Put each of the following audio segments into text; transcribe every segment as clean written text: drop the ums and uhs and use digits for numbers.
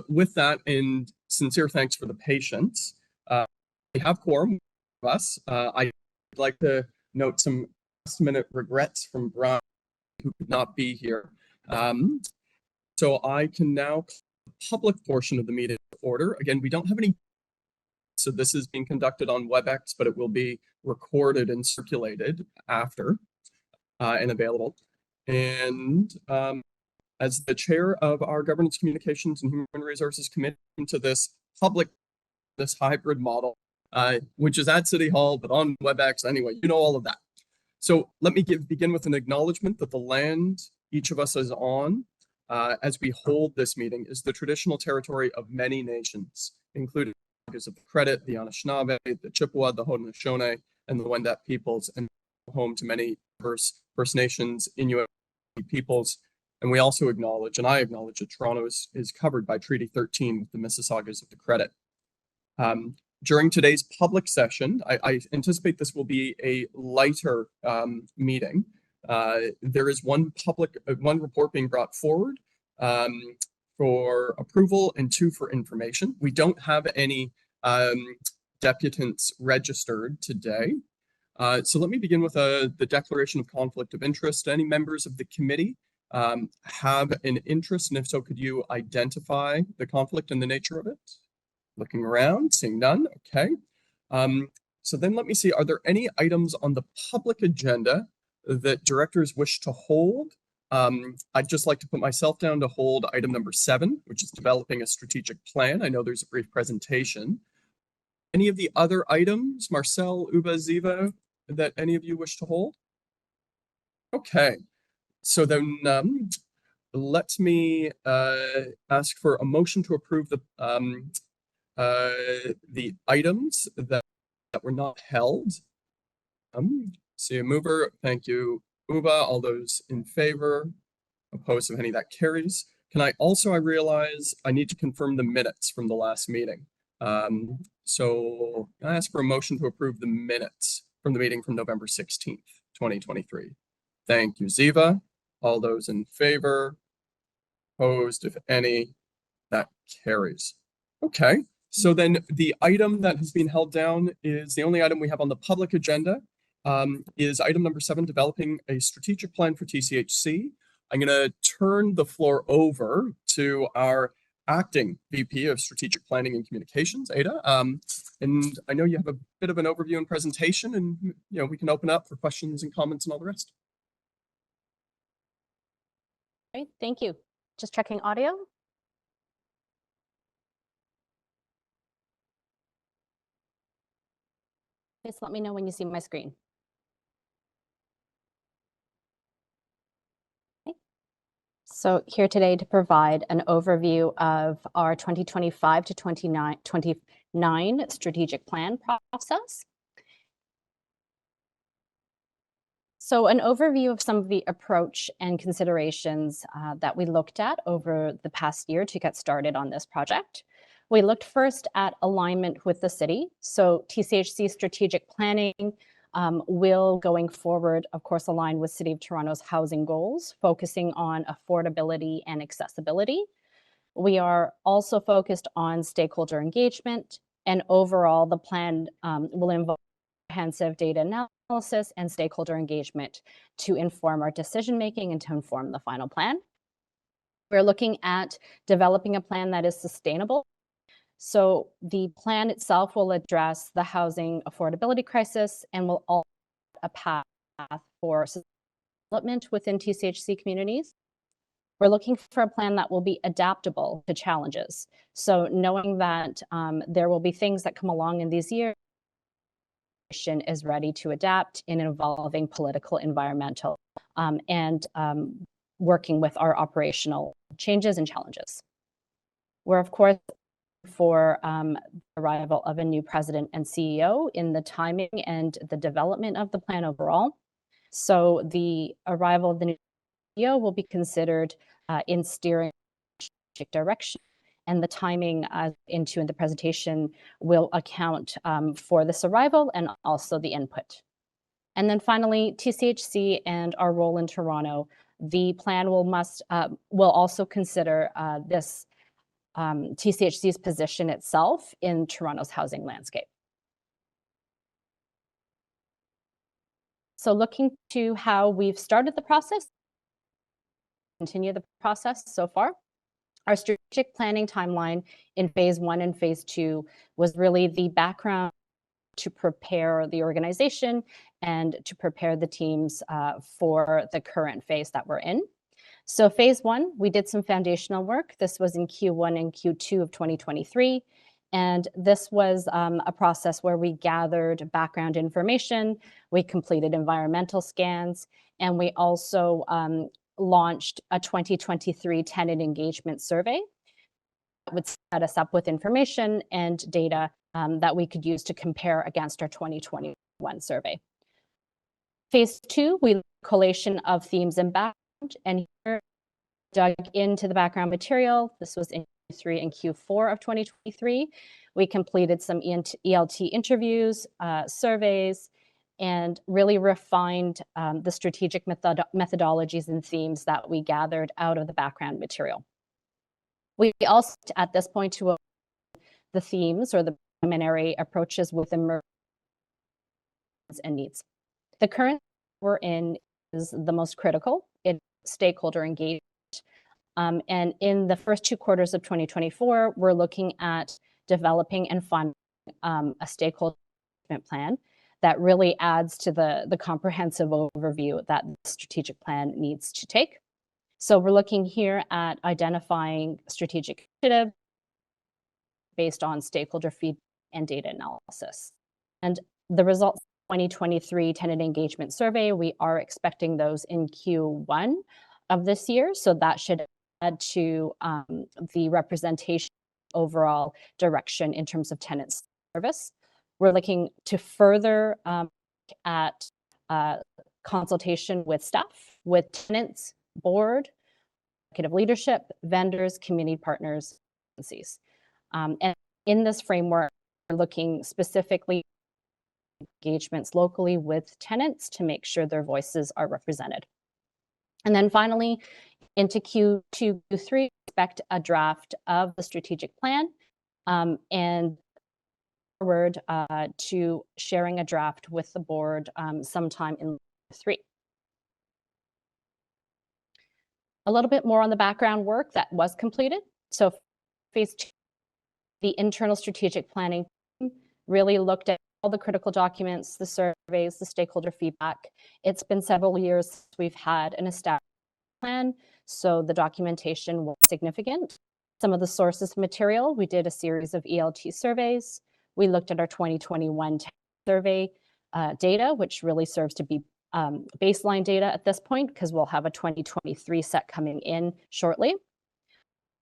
With that, and sincere thanks for the patience, we have quorum of us. I'd like to note some last-minute regrets from Brian, who could not be here. So I can now call the public portion of the meeting to order. Again, we don't have any, so this is being conducted on WebEx, but it will be recorded and circulated after and available. And as the chair of our Governance, Communications, and Human Resources Committee to this hybrid model, which is at City Hall, but on WebEx anyway, you know all of that. So let me begin with an acknowledgement that the land each of us is on as we hold this meeting is the traditional territory of many nations, including of the Credit, the Anishinaabe, the Chippewa, the Haudenosaunee, and the Wendat peoples, and home to many diverse First Nations, Inuit peoples. And we also acknowledge, and I acknowledge, that Toronto is covered by Treaty 13 with the Mississaugas of the Credit. During today's public session, I anticipate this will be a lighter meeting. There is one report being brought forward for approval and 2 for information. We don't have any deputants registered today. So let me begin with the declaration of conflict of interest. Any members of the committee have an interest, and if so, could you identify the conflict and the nature of it? Looking around, seeing none, okay. So then let me see, are there any items on the public agenda that directors wish to hold? I'd just like to put myself down to hold item number 7, which is developing a strategic plan. I know there's a brief presentation. Any of the other items, Marcel, Uba, Ziva, that any of you wish to hold? Okay, so then let me ask for a motion to approve the items that were not held. See a mover, thank you, Uba. All those in favor, opposed, if any, that carries. Can I also, I realize I need to confirm the minutes from the last meeting. So I ask for a motion to approve the minutes from the meeting from November 16th, 2023. Thank you, Ziva. All those in favor, opposed, if any, that carries. Okay, so then the item that has been held down is the only item we have on the public agenda, is item number 7, developing a strategic plan for TCHC. I'm going to turn the floor over to our acting VP of Strategic Planning and Communications, Ada. And I know you have a bit of an overview and presentation, and we can open up for questions and comments and all the rest. Great, thank you. Just checking audio. Just let me know when you see my screen. Okay. So here today to provide an overview of our 2025 to 29 strategic plan process. So an overview of some of the approach and considerations that we looked at over the past year to get started on this project. We looked first at alignment with the city. So TCHC strategic planning will, going forward, of course, align with City of Toronto's housing goals, focusing on affordability and accessibility. We are also focused on stakeholder engagement, and overall, the plan will involve comprehensive data analysis and stakeholder engagement to inform our decision-making and to inform the final plan. We're looking at developing a plan that is sustainable. So the plan itself will address the housing affordability crisis and will also a path for development within TCHC communities. We're looking for a plan that will be adaptable to challenges. So knowing that there will be things that come along in these years, is ready to adapt in an evolving political, environmental, and working with our operational changes and challenges. We're, of course, for the arrival of a new president and CEO in the timing and the development of the plan overall. So the arrival of the new CEO will be considered in steering direction, and the timing into the presentation will account for this arrival and also the input. And then finally, TCHC and our role in Toronto, the plan will also consider this TCHC's position itself in Toronto's housing landscape. So looking to how we've started the process, continue the process so far. Our strategic planning timeline in phase 1 and phase 2 was really the background to prepare the organization and to prepare the teams for the current phase that we're in. So phase 1, we did some foundational work. This was in Q1 and Q2 of 2023. And this was a process where we gathered background information, we completed environmental scans, and we also launched a 2023 tenant engagement survey that would set us up with information and data that we could use to compare against our 2021 survey. Phase 2, we collation of themes and background, and here dug into the background material. This was in Q3 and Q4 of 2023. We completed some ELT interviews, surveys, and really refined the strategic methodologies and themes that we gathered out of the background material. We also, at this point, to the themes or the preliminary approaches with emerging and needs. The current we're in is the most critical. It's stakeholder engagement. And in the first 2 quarters of 2024, we're looking at developing and funding a stakeholder engagement plan that really adds to the comprehensive overview that the strategic plan needs to take. So we're looking here at identifying strategic initiatives based on stakeholder feedback and data analysis. And the results of the 2023 tenant engagement survey, we are expecting those in Q1 of this year. So that should add to the representation overall direction in terms of tenant service. We're looking to further at consultation with staff, with tenants, board, executive leadership, vendors, community partners, agencies. And in this framework, we're looking specifically at engagements locally with tenants to make sure their voices are represented. And then finally, into Q2, Q3, expect a draft of the strategic plan and forward to sharing a draft with the board sometime in Q3. A little bit more on the background work that was completed. So phase 2, the internal strategic planning team really looked at all the critical documents, the surveys, the stakeholder feedback. It's been several years since we've had an established plan, so the documentation was significant. Some of the sources of material, we did a series of ELT surveys. We looked at our 2021 survey data, which really serves to be baseline data at this point, because we'll have a 2023 set coming in shortly.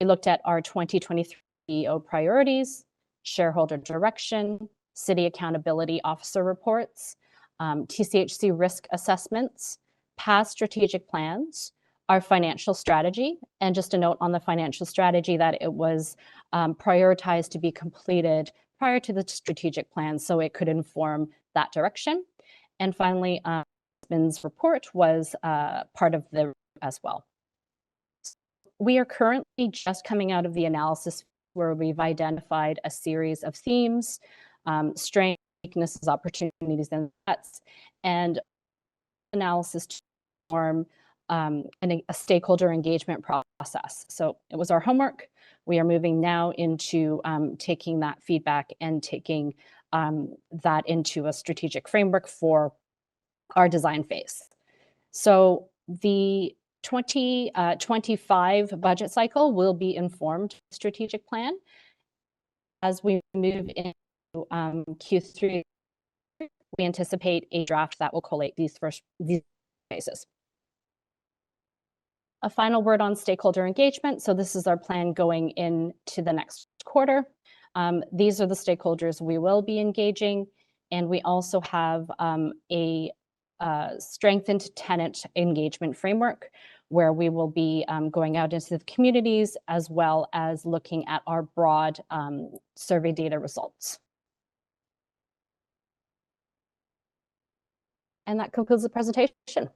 We looked at our 2023 CEO priorities, shareholder direction, city accountability officer reports, TCHC risk assessments, past strategic plans, our financial strategy, and just a note on the financial strategy that it was prioritized to be completed prior to the strategic plan so it could inform that direction. And finally, Spin's report was part of the as well. We are currently just coming out of the analysis where we've identified a series of themes, strengths, weaknesses, opportunities, and threats, and analysis to form a stakeholder engagement process. So it was our homework. We are moving now into taking that feedback and taking that into a strategic framework for our design phase. So the 2025 budget cycle will be informed strategic plan. As we move into Q3, we anticipate a draft that will collate these phases. A final word on stakeholder engagement. So this is our plan going into the next quarter. These are the stakeholders we will be engaging, and we also have a strengthened tenant engagement framework where we will be going out into the communities as well as looking at our broad survey data results. And that concludes the presentation.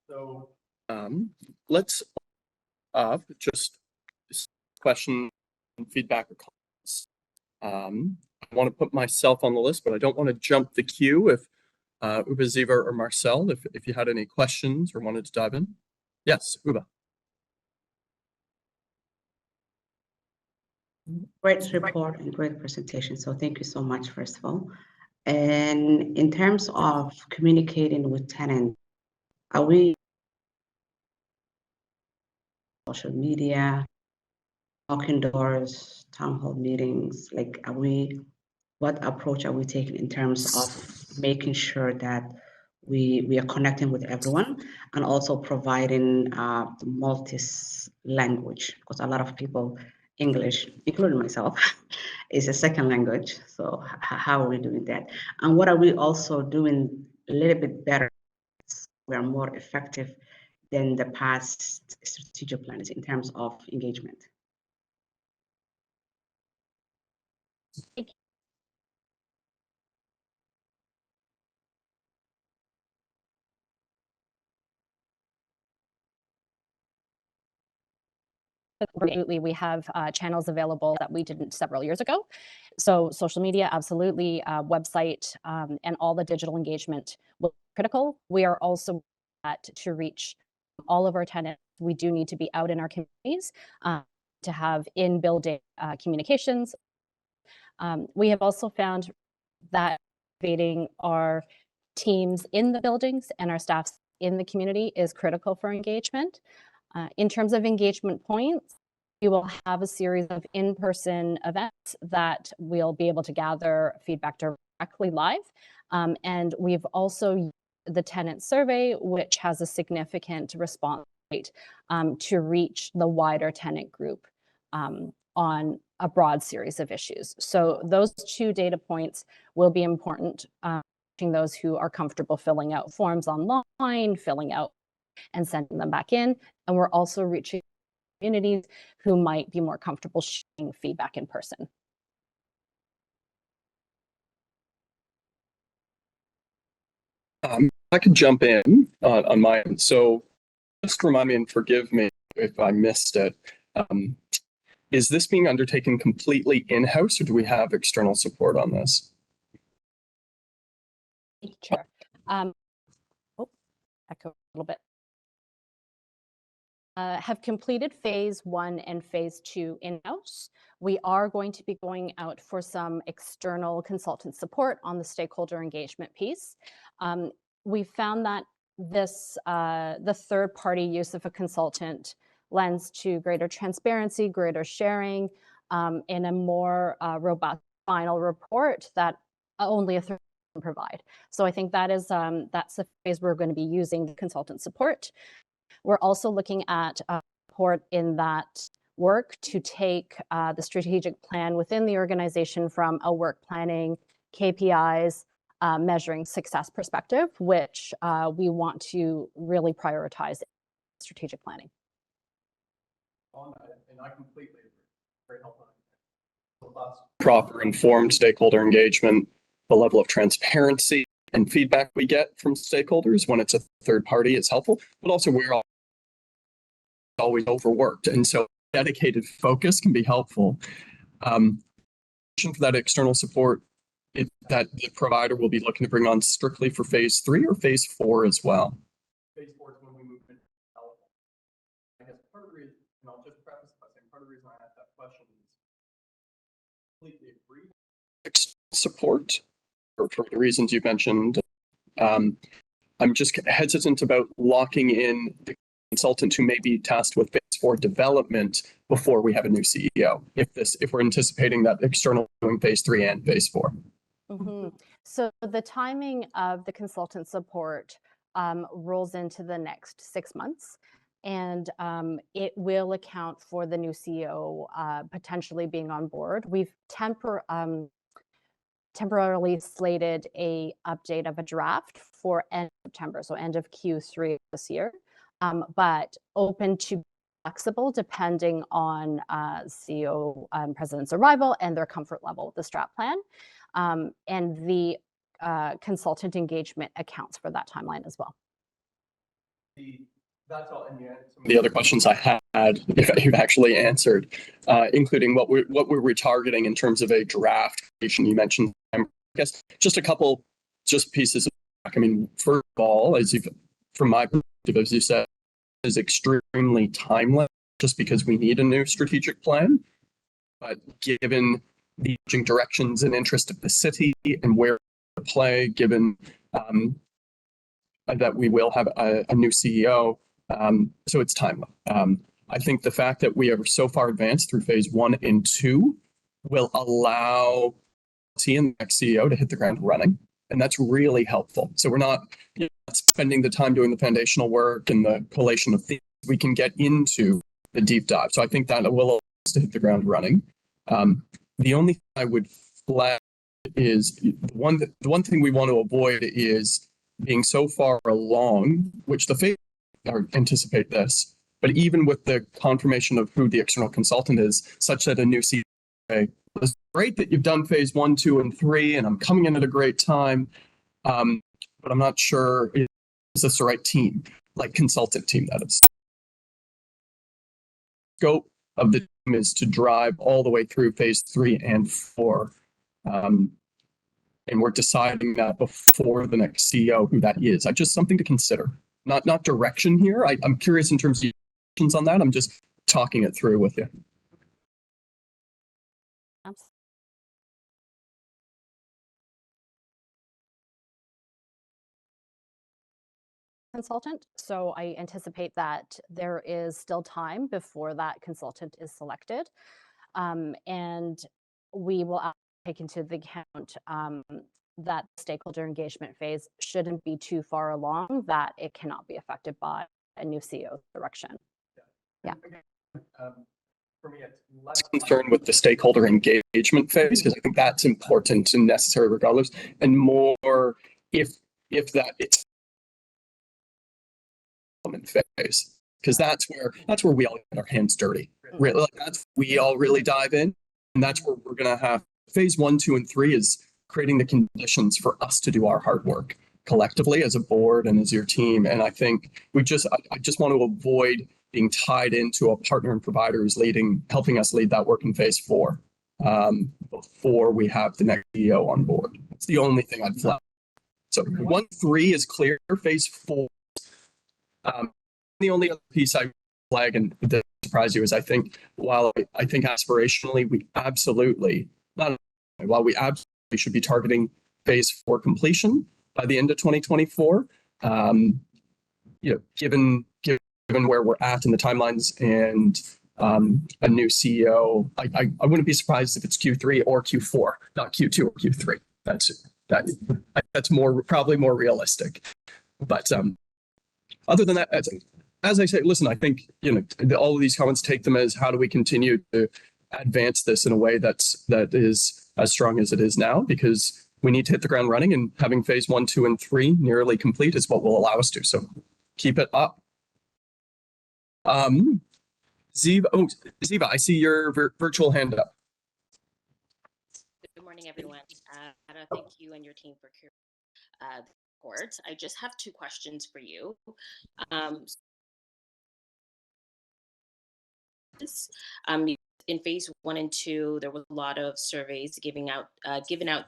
So let's just question, feedback, or comments. I want to put myself on the list, but I don't want to jump the queue. If Uba, Ziva, or Marcel, if you had any questions or wanted to dive in. Yes, Uba. Great report and great presentation. So thank you so much, first of all. And in terms of communicating with tenants, are we social media, walking doors, town hall meetings? Like, what approach are we taking in terms of making sure that we are connecting with everyone and also providing multi-language, because a lot of people, English, including myself, is a second language. So how are we doing that? And what are we also doing a little bit better? We are more effective than the past strategic plans in terms of engagement. Absolutely, we have channels available that we didn't several years ago. So social media, absolutely, website, and all the digital engagement will be critical. We are also to reach all of our tenants. We do need to be out in our communities to have in-building communications. We have also found that activating our teams in the buildings and our staffs in the community is critical for engagement. In terms of engagement points, we will have a series of in-person events that we'll be able to gather feedback directly live. And we've also used the tenant survey, which has a significant response rate to reach the wider tenant group on a broad series of issues. So those two data points will be important, reaching those who are comfortable filling out forms online, filling out and sending them back in. And we're also reaching communities who might be more comfortable sharing feedback in person. I could jump in on my end. So just remind me and forgive me if I missed it. Is this being undertaken completely in-house, or do we have external support on this? Sure. Echo a little bit. Have completed phase 1 and phase 2 in-house. We are going to be going out for some external consultant support on the stakeholder engagement piece. We found that this the third-party use of a consultant lends to greater transparency, greater sharing, and a more robust final report that only a third can provide. So I think that is that's the phase we're going to be using the consultant support. We're also looking at support in that work to take the strategic plan within the organization from a work planning, KPIs, measuring success perspective, which we want to really prioritize strategic planning. And I completely agree. Very helpful. Proper informed stakeholder engagement, the level of transparency and feedback we get from stakeholders when it's a third party is helpful, but also we're always overworked. And so dedicated focus can be helpful. For that external support, that the provider will be looking to bring on strictly for phase 3 or phase 4 as well? Phase 4 is when we move into development. I guess part of the reason, and I'll just preface by saying part of the reason I asked that question is completely agree with external support for the reasons you mentioned. I'm just hesitant about locking in the consultant who may be tasked with phase 4 development before we have a new CEO, if we're anticipating that external doing phase 3 and phase 4. Mm-hmm. So the timing of the consultant support rolls into the next 6 months, and it will account for the new CEO potentially being on board. We've temporarily slated a update of a draft for end of September, so end of Q3 this year, but open to flexible depending on CEO president's arrival and their comfort level with the strat plan. And the consultant engagement accounts for that timeline as well. That's all. And the other questions I had, you've actually answered, including what we're retargeting in terms of a draft creation. You mentioned, I guess, just a couple, just pieces of, I mean, first of all, from my perspective, as you said, is extremely timeless, just because we need a new strategic plan. But given the changing directions and interest of the city and where to play, given that we will have a new CEO, so it's timely. I think the fact that we are so far advanced through phase 1 and 2 will allow T and the next CEO to hit the ground running. And that's really helpful. So we're not, spending the time doing the foundational work and the collation of things. We can get into the deep dive. So I think that will allow us to hit the ground running. The only thing I would flag is the one thing we want to avoid is being so far along, which the phase anticipate this, but even with the confirmation of who the external consultant is, such that a new CEO, it's great that you've done phase 1, 2, and 3, and I'm coming in at a great time, but I'm not sure is this the right team, like consultant team that is. Scope of the team is to drive all the way through phase 3 and 4. And we're deciding that before the next CEO who that is. Just something to consider. Not direction here. I'm curious in terms of questions on that. I'm just talking it through with you. Consultant. So I anticipate that there is still time before that consultant is selected. And we will take into the account that stakeholder engagement phase shouldn't be too far along that it cannot be affected by a new CEO's direction. Yeah. For me, it's less concerned with the stakeholder engagement phase, because I think that's important and necessary regardless, and more if that it's phase, because that's where we all get our hands dirty. Really, we all really dive in, and that's where we're gonna have phase 1, 2, and 3 is creating the conditions for us to do our hard work collectively as a board and as your team. And I think I just want to avoid being tied into a partner and provider who's helping us lead that work in phase 4 before we have the next CEO on board. It's the only thing I'd flag. So 1, 3 is clear. Phase 4. The only other piece I flag and that surprise you is I think aspirationally we absolutely should be targeting phase 4 completion by the end of 2024. Given where we're at in the timelines and a new CEO, I wouldn't be surprised if it's Q3 or Q4, not Q2 or Q3. That's probably more realistic. But other than that, as I say, listen, I think all of these comments, take them as how do we continue to advance this in a way that is as strong as it is now, because we need to hit the ground running, and having phase 1, 2, and 3 nearly complete is what will allow us to. So keep it up. Ziva, I see your virtual hand up. Good morning, everyone. Thank you and your team for the report. I just have 2 questions for you. In phase 1 and 2, there was a lot of surveys given out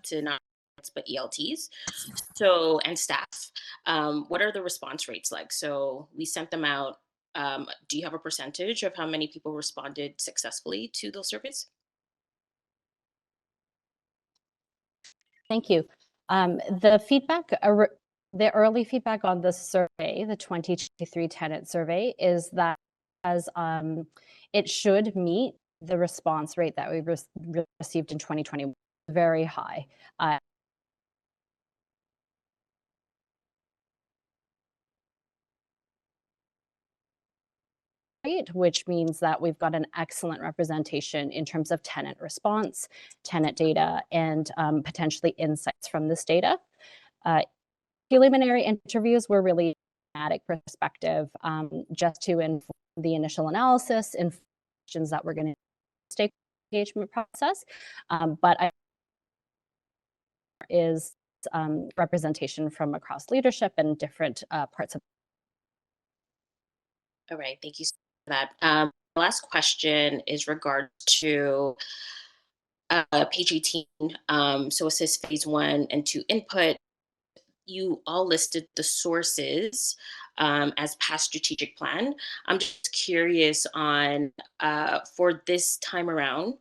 to not but ELTs, and staff. What are the response rates like? So we sent them out. Do you have a percentage of how many people responded successfully to those surveys? Thank you. The feedback, the early feedback on the survey, the 2023 tenant survey, is that as it should meet the response rate that we received in 2020, very high. Which means that we've got an excellent representation in terms of tenant response, tenant data, and potentially insights from this data. Preliminary interviews were really dramatic perspective, just to inform the initial analysis and questions that we're going to stake engagement process. But is representation from across leadership and different parts of All right, thank you for that. Last question is regard to page 18. So it says phase 1 and 2 input. You all listed the sources as past strategic plan. I'm just curious on for this time around,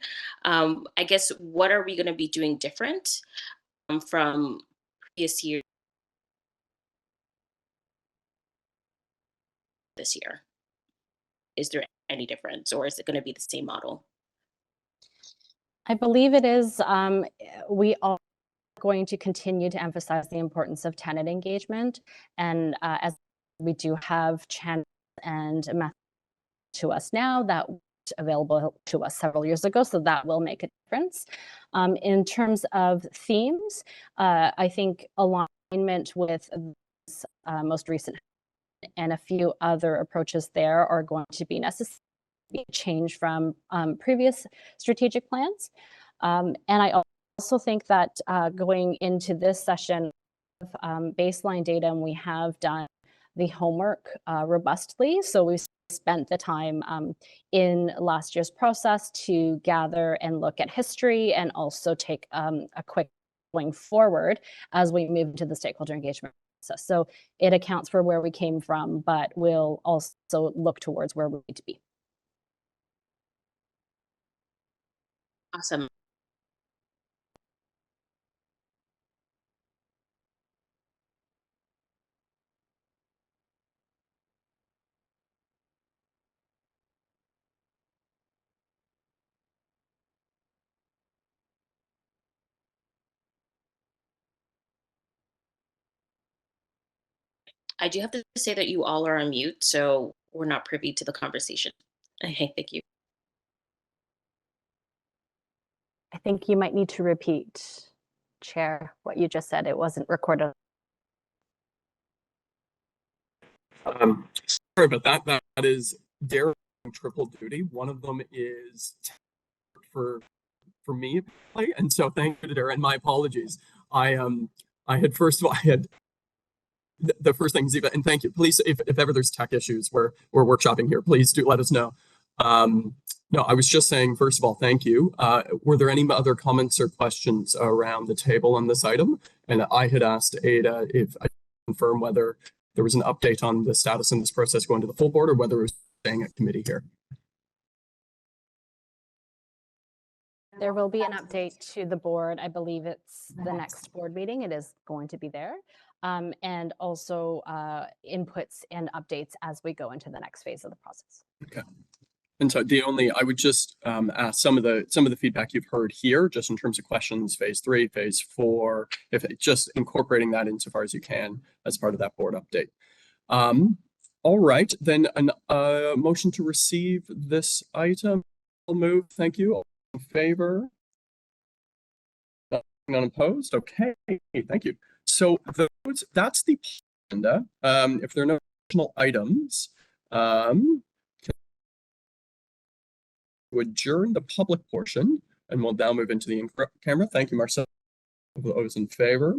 I guess, what are we going to be doing different from previous year this year? Is there any difference, or is it going to be the same model? I believe it is. We are going to continue to emphasize the importance of tenant engagement, and as we do have channels and methods to us now that weren't available to us several years ago, so that will make a difference. In terms of themes, I think alignment with this, most recent and a few other approaches there are going to be necessary, change from previous strategic plans. And I also think that going into this session of baseline data, and we have done the homework robustly. So we've spent the time in last year's process to gather and look at history, and also take a quick going forward as we move into the stakeholder engagement process. So it accounts for where we came from, but we'll also look towards where we need to be. Awesome. I do have to say that you all are on mute, so we're not privy to the conversation. Okay, thank you. I think you might need to repeat, Chair, what you just said. It wasn't recorded. Sorry about that. That is Derek triple duty. One of them is for me, and so thank you to Derek, and my apologies. I had, first of all, I had the first thing, Ziva, and thank you. Please, if ever there's tech issues where we're workshopping here, please do let us know. No, I was just saying, first of all, thank you. Were there any other comments or questions around the table on this item? And I had asked Ada if I could confirm whether there was an update on the status in this process going to the full board, or whether it was staying at committee here. There will be an update to the board. I believe it's the next board meeting. It is going to be there. And also inputs and updates as we go into the next phase of the process. Okay. And so I would just ask some of the feedback you've heard here, just in terms of questions, phase 3, phase 4, if just incorporating that insofar as you can as part of that board update. All right, then a motion to receive this item. I'll move. Thank you. All in favor? Unopposed? Okay, thank you. So that's the agenda. If there are no additional items, adjourn the public portion, and we'll now move into the in-camera. Thank you, Marcel. Those in favor?